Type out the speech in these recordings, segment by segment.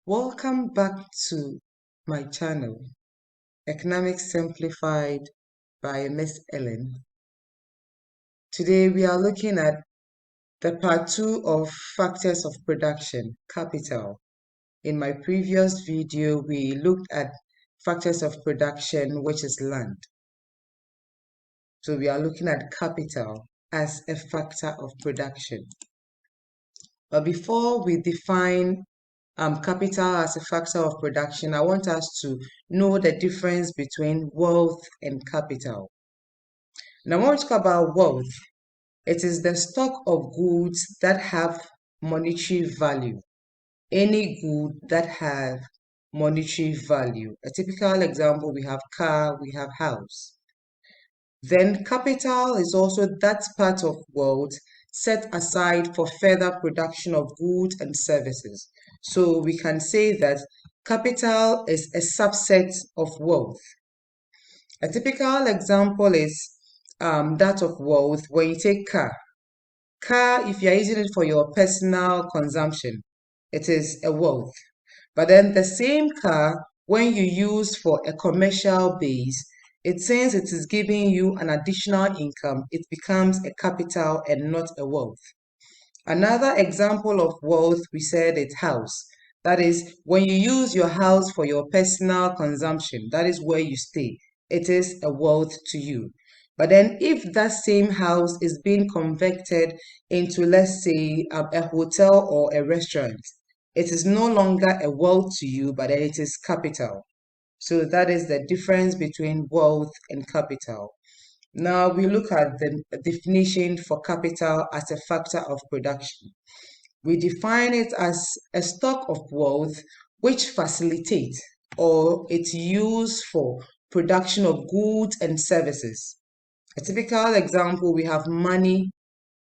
Welcome back to my channel, Economics Simplified by Miss Ellen. Today we are looking at the part 2 of factors of production, capital. In my previous video, we looked at factors of production, which is land. So we are looking at capital as a factor of production. But before we define capital as a factor of production, I want us to know the difference between wealth and capital. Now, when we talk about wealth, it is the stock of goods that have monetary value. Any good that have monetary value. A typical example, we have car, we have house. Then capital is also that part of wealth set aside for further production of goods and services. So we can say that capital is a subset of wealth. A typical example is that of wealth when you take car. Car, if you're using it for your personal consumption, it is a wealth. But then the same car, when you use for a commercial base, since it is giving you an additional income, it becomes a capital and not a wealth. Another example of wealth, we said it's house. That is, when you use your house for your personal consumption, that is where you stay. It is a wealth to you. But then if that same house is being converted into, let's say, a hotel or a restaurant, it is no longer a wealth to you, but it is capital. So that is the difference between wealth and capital. Now we look at the definition for capital as a factor of production. We define it as a stock of wealth which facilitates or it's used for production of goods and services. A typical example, we have money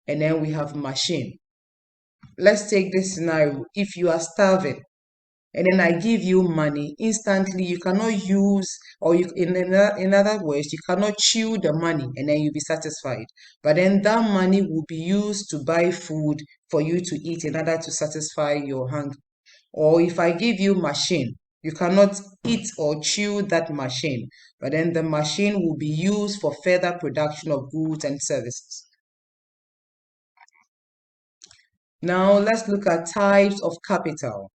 and then we have machine. Let's take this scenario. If you are starving and then I give you money, instantly you cannot use, or in other words, you cannot chew the money and then you'll be satisfied. But then that money will be used to buy food for you to eat in order to satisfy your hunger. Or if I give you machine, you cannot eat or chew that machine, but then the machine will be used for further production of goods and services. Now let's look at types of capital.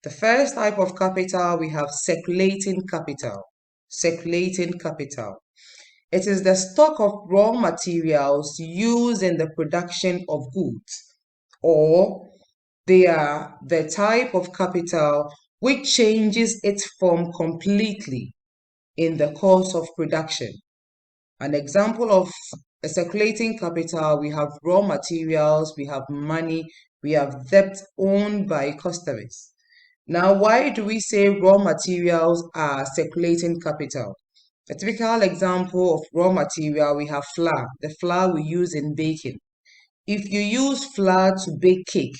The first type of capital, we have circulating capital. Circulating capital. It is the stock of raw materials used in the production of goods, or they are the type of capital which changes its form completely in the course of production. An example of a circulating capital, we have raw materials, we have money, we have debt owned by customers. Now, why do we say raw materials are circulating capital? A typical example of raw material, we have flour, the flour we use in baking. If you use flour to bake cake,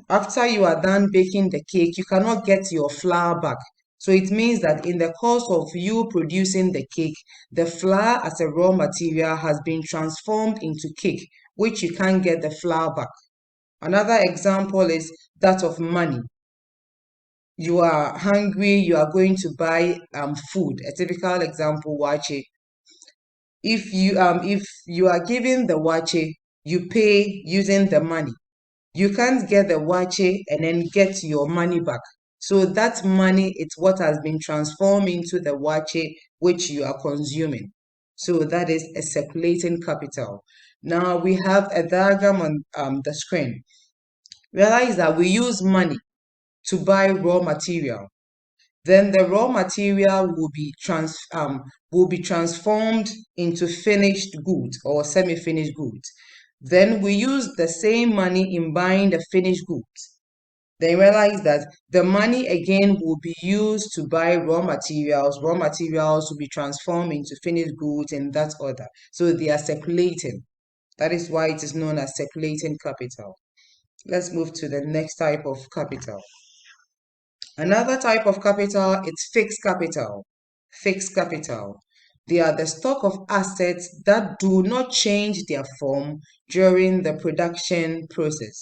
after you are done baking the cake, you cannot get your flour back. So it means that in the course of you producing the cake, the flour as a raw material has been transformed into cake, which you can't get the flour back. Another example is that of money. You are hungry, you are going to buy food. A typical example, wache. If you are given the wache, you pay using the money. You can't get the wache and then get your money back. So that money, it's what has been transformed into the wache which you are consuming. So that is a circulating capital. Now we have a diagram on the screen. Realize that we use money to buy raw material. Then the raw material will be transformed into finished goods or semi-finished goods. Then we use the same money in buying the finished goods. Then realize that the money again will be used to buy raw materials. Raw materials will be transformed into finished goods in that order. So they are circulating. That is why it is known as circulating capital. Let's move to the next type of capital. Another type of capital is fixed capital. Fixed capital. They are the stock of assets that do not change their form during the production process.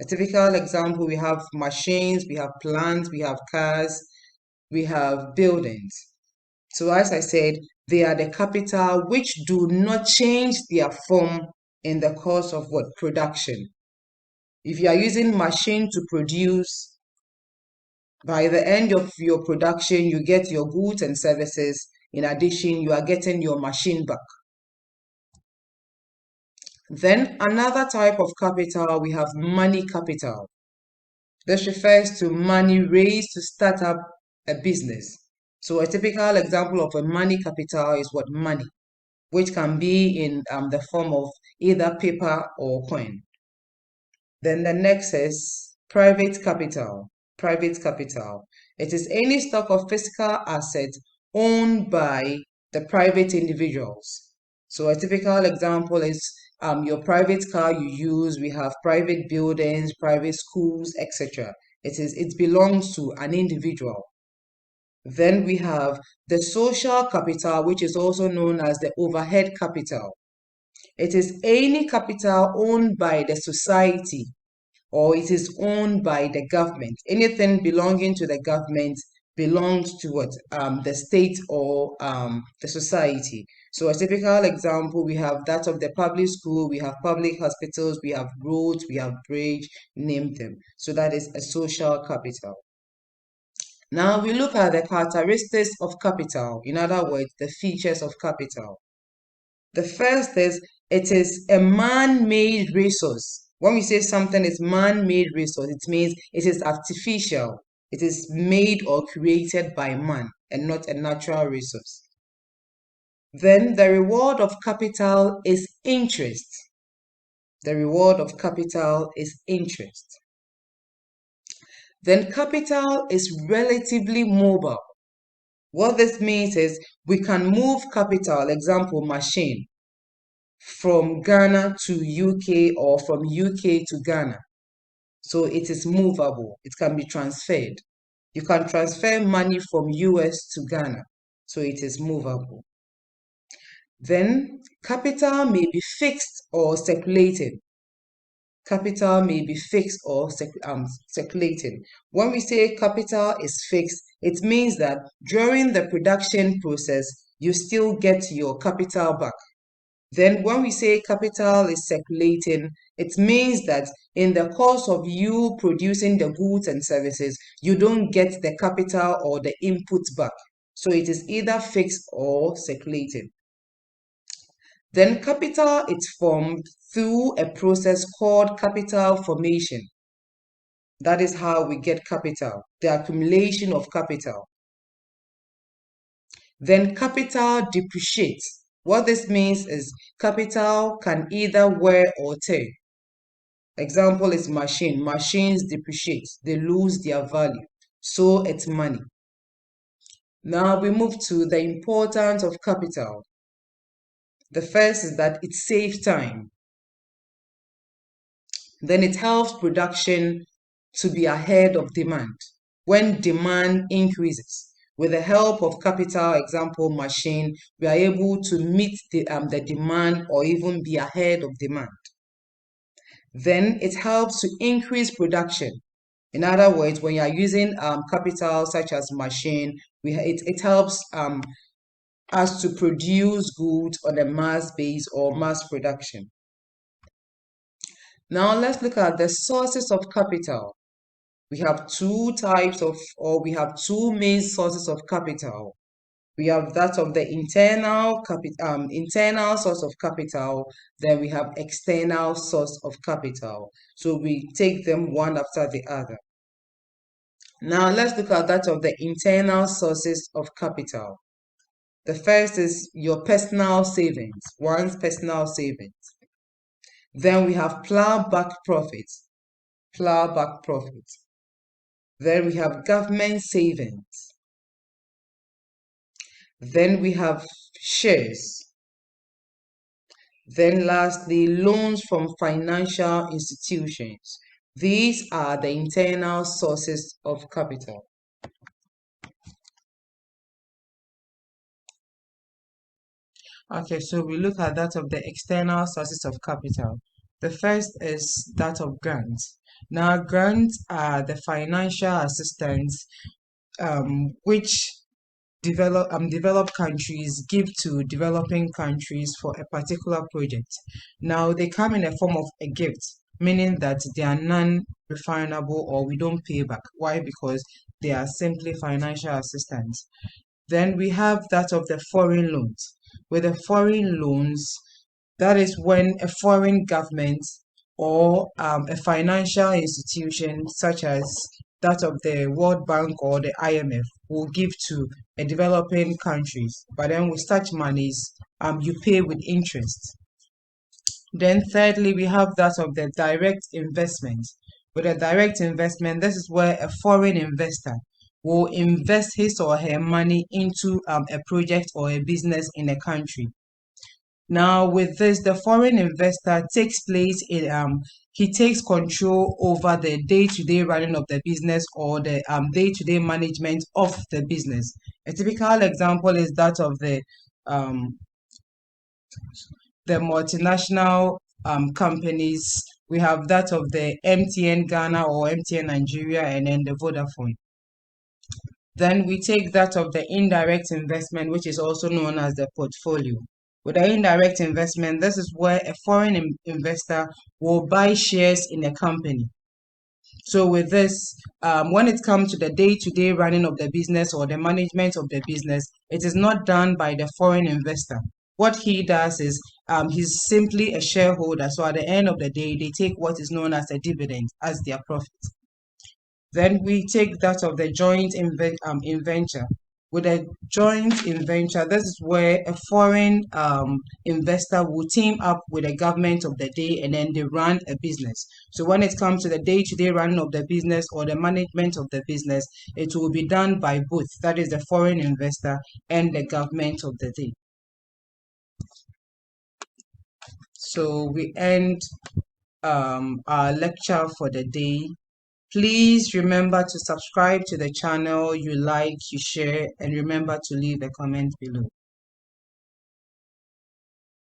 A typical example, we have machines, we have plants, we have cars, we have buildings. So as I said, they are the capital which do not change their form in the course of what? Production. If you are using machine to produce, by the end of your production, you get your goods and services. In addition, you are getting your machine back. Then another type of capital, we have money capital. This refers to money raised to start up a business. So a typical example of a money capital is what? Money, which can be in the form of either paper or coin. Then the next is private capital. Private capital. It is any stock of physical asset owned by the private individuals. So a typical example is your private car you use. We have private buildings, private schools, etc. It belongs to an individual. Then we have the social capital, which is also known as the overhead capital. It is any capital owned by the society, or it is owned by the government. Anything belonging to the government belongs to what? The state or the society. So a typical example, we have that of the public school, we have public hospitals, we have roads, we have bridge, name them. So that is a social capital. Now we look at the characteristics of capital, in other words, the features of capital. The first is it is a man-made resource. When we say something is man-made resource, it means it is artificial. It is made or created by man and not a natural resource. Then the reward of capital is interest. The reward of capital is interest. Then capital is relatively mobile. What this means is we can move capital, example machine, from Ghana to UK or from UK to Ghana. So it is movable. It can be transferred. You can transfer money from US to Ghana. So it is movable. Then capital may be fixed or circulating. Capital may be fixed or circulating. When we say capital is fixed, it means that during the production process, you still get your capital back. Then when we say capital is circulating, it means that in the course of you producing the goods and services, you don't get the capital or the input back. So it is either fixed or circulating. Then capital is formed through a process called capital formation. That is how we get capital, the accumulation of capital. Then capital depreciates. What this means is capital can either wear or tear. Example is machine. Machines depreciate. They lose their value. So it's money. Now we move to the importance of capital. The first is that it saves time. Then it helps production to be ahead of demand. When demand increases, with the help of capital, example machine, we are able to meet the demand or even be ahead of demand. Then it helps to increase production. In other words, when you are using capital such as machine, it helps us to produce goods on a mass base or mass production. Now let's look at the sources of capital. We have two types of, or we have two main sources of capital. We have that of the internal source of capital, then we have external source of capital. So we take them one after the other. Now let's look at that of the internal sources of capital. The first is your personal savings, one's personal savings. Then we have plowback profits, plowback profits. Then we have government savings. Then we have shares. Then lastly, loans from financial institutions. These are the internal sources of capital. Okay, so we look at that of the external sources of capital. The first is that of grants. Now, grants are the financial assistance which developed countries give to developing countries for a particular project. Now, they come in a form of a gift, meaning that they are non-refundable or we don't pay back. Why? Because they are simply financial assistance. Then we have that of the foreign loans. With the foreign loans, that is when a foreign government or a financial institution such as that of the World Bank or the IMF will give to a developing countries. But then with such monies, you pay with interest. Then thirdly, we have that of the direct investment. With a direct investment, this is where a foreign investor will invest his or her money into a project or a business in a country. Now, with this, the foreign investor takes place in he takes control over the day-to-day running of the business or the day-to-day management of the business. A typical example is that of um, the multinational companies. We have that of the MTN Ghana or MTN Nigeria and then the Vodafone. Then we take that of the indirect investment, which is also known as the portfolio. With the indirect investment, this is where a foreign investor will buy shares in a company. So with this, when it comes to the day-to-day running of the business or the management of the business, it is not done by the foreign investor. What he does is he's simply a shareholder. So at the end of the day, they take what is known as a dividend as their profit. Then we take that of the joint inventure. With a joint inventure, this is where a foreign investor will team up with the government of the day and then they run a business. So when it comes to the day-to-day running of the business or the management of the business, it will be done by both, that is the foreign investor and the government of the day. So we end our lecture for the day. Please remember to subscribe to the channel, you like, you share, and remember to leave a comment below.